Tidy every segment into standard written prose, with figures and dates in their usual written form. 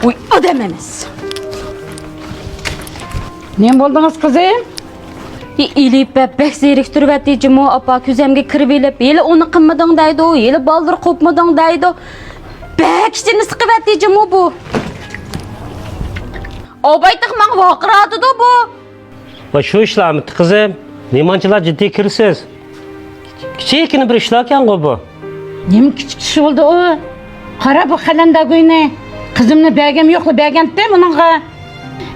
Uy, ödememiz. Ne buldunuz kızım? İlip bek zeriktirip ettiğim o apa küzemge kirbilip, yeli onu kımmadın deydi o, yeli baldır kopmadın deydi o. Bek işini sıkıp ettiğim o bu. O baytık man vakıradı da bu. Va şu işler mi kızım? Nemancılar ciddi kirsiz. Küçükini bir işlerken bu. Nemi küçük kişi oldu o? Kara bu kalenda güne. Kızımla belgem yokla belgem de bununla.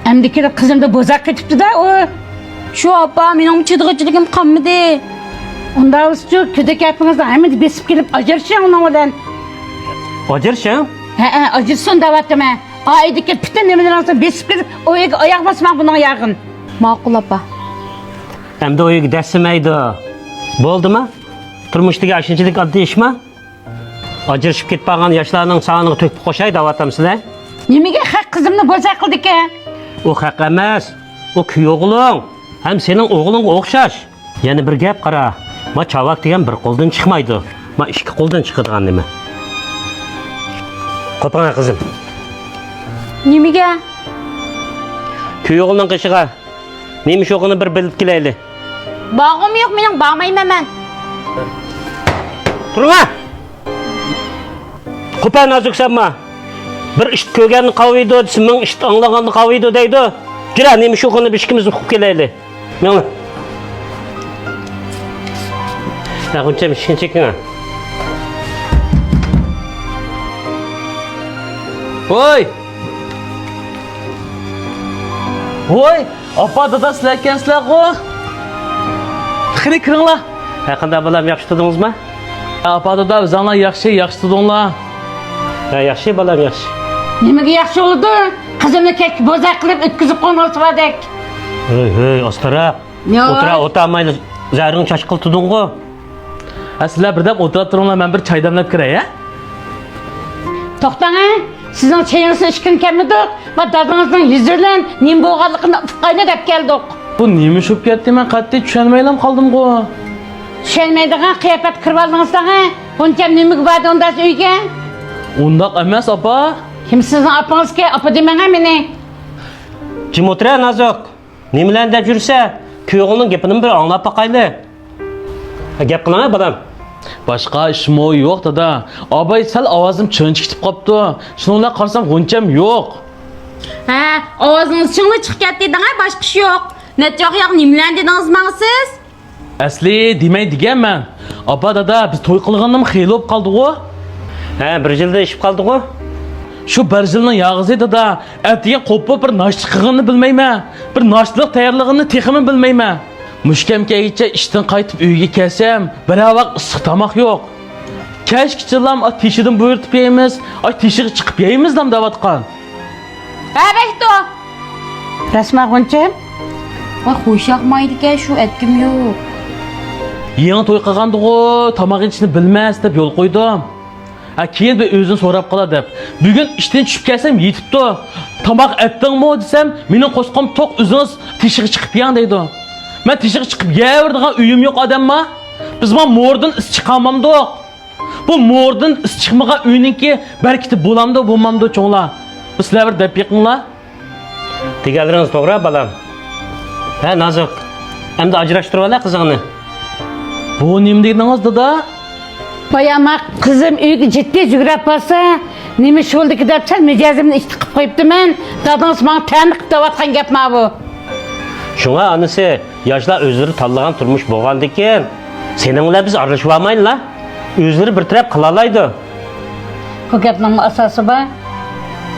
Emdeki kızım da bozak ketipti da o. Şu apa benim çıdıgıcılığım kalmadı. Onda usta ködek yapınızda hemen besip gelip acırsın ona olan. Acırsın? Acırsın davattım ha. Aydaki bütün nemeden alsa besip gelip o ayak basmak bunun yakın. Makul apa. Hem de o gidersimeydi. Boldu mu? Turmuştaki aşıncılık adlı iş mi? Acırışıp gitpagan yaşlarının sağını töküp koşay davatam size. Nemege hak kızımla bozak kıldık ha? O hak emas. O köy oğlun. Hem senin oğlun okşaş. Yani bir gap qara. Ma çavak degan bir qo'ldan chiqmaydi. Ma ikki qo'ldan chiqadigan nima? Qopana qizim. Nimege? Köy oğlunun qishiga. Neymiş oğlunu bir bilib kelayli. Bağım yok benim, bağmayım hemen. Turma! Qopa nazuk sanma. Bir ish ko'rganni qaviydi, ming ish anglaganni qaviydi deydi. Jira neymiş oğlunu bir ikimiz o'qib kelayli. Mana. Ya buncha ishni cheking. Voy! Voy! Apa dada sizlar ekansizlar ku. Qani kiringlar. Ha qanday bolam yaxshi tudingizmi? Apa dada o'zinglar yaxshi tudinglar. Ha yaxshi bolam yaxshi. Nemege yaxshi oldu? Kızımla kek bozak kılıp ötküzüp konuşmadık. Hey, ostara. Ne var? O'tirmayli. Zaring chashqil tuding-ku. Sizlar birdam o'tira turinglar, men bir choy damlab kiray, ha? To'xtang, sizning çayınızı içkin kelmedik ve dadınızın yüzünden nem boğalıqını fıqayna dep keldik. Bu nima shub ketdi, men qat'iy tushunmaylam qoldim-ku. Tushunmaydigan qiyafat kirib oldingizlar, buncha nemiga bordi unda uyga? Undaq emas, apa. Kim sizning apangiz-ki, apa demang meni. Jim o'tira Nazok. Nimalar deb yursa, kuyog'ining gapini bir anglab baqayli. Gap qilaman bolam. Boshqa ishim yo'q dada. Abay sal ovozim cho'nchib ketib qopti. Shuningla qarsam g'uncham yo'q. Ha, ovozunuz çınglı çık ketdidin ha, başka iş yok. Netjoq yoq nimalar dedingiz mana siz? Asli demay deganman. Apa dada, biz to'y qilgandim xeyli bo'lib qoldi-ku. Ha, bir yilda ishib qoldi-ku. Shu bir yilning yog'izi dada, atiga qo'pib bir noshlik qilganini bilmayman. Bir noshlik tayyorligini texmi bilmayman. Mushkamkagicha ishdan qaytib uyga kelsam, bir vaqt issiq tomoq yo'q. Kashkichilam tishidan buyurtib yeymiz, tishig'i chiqib yeymiz dam davatqan. Ha, bekto. Rasma g'uncham, Vay, hoş yakmaydı ki şu etkim yok. Yangi to'y qilgandiku, tomoq yeyishni bilmas deb yo'l qo'ydim. Keyin bir o'zini so'rab qola deb. Bugun ishdan tushib kelsam yetibdi. Tomoq etdingmi desam, mening qo'sqim to'q o'zingiz tishig'i chiqib yan deydi. Men tishig'i chiqib yeverdigan uyim yo'q odamma. Biz bu mo'rdan is chiqamamdiq. Bu mo'rdan is chiqmagan uyninki barkiti bo'lamdi, bo'lmamdi cho'nglar. Sizlar bir deb yiqinglar. Deganlaringiz to'g'ri bolam. Ha, Nazok. Endi ajrashtirib ola qizingni. Bu nima dedingiz dada? bayama kızım uyga ciddi yugurib borsa, nima ish bo'ldiki deb sal mijozimni ish qilib qo'yibdiman. Dadingiz menga tanqid qilayotgan gapmi bu? Shunga anisi, yoshlar o'zlari tanlagan turmush bo'lgandikan, sening bilan biz aralashib olmaylik. O'zlari bir taraf qila oladi. Bu gapning asosi bor.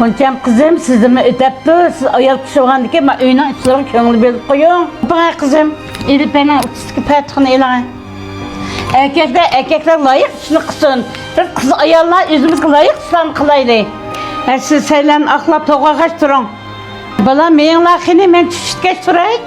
Buncham qizim sizni o'tabdi, siz ayol kishi bo'lgandikan, men uyning ishlariga ko'ngil berib qo'ying. Bana kızım, elip bana uçsuzki patron elan. Erkekler layık işini kılsın. Bir kız ayarlar yüzümüzü layık işlerini kılaydı. Siz sayılan aklap toğa kaç durun. Bala meyin lakini men çüşüt geç durayım.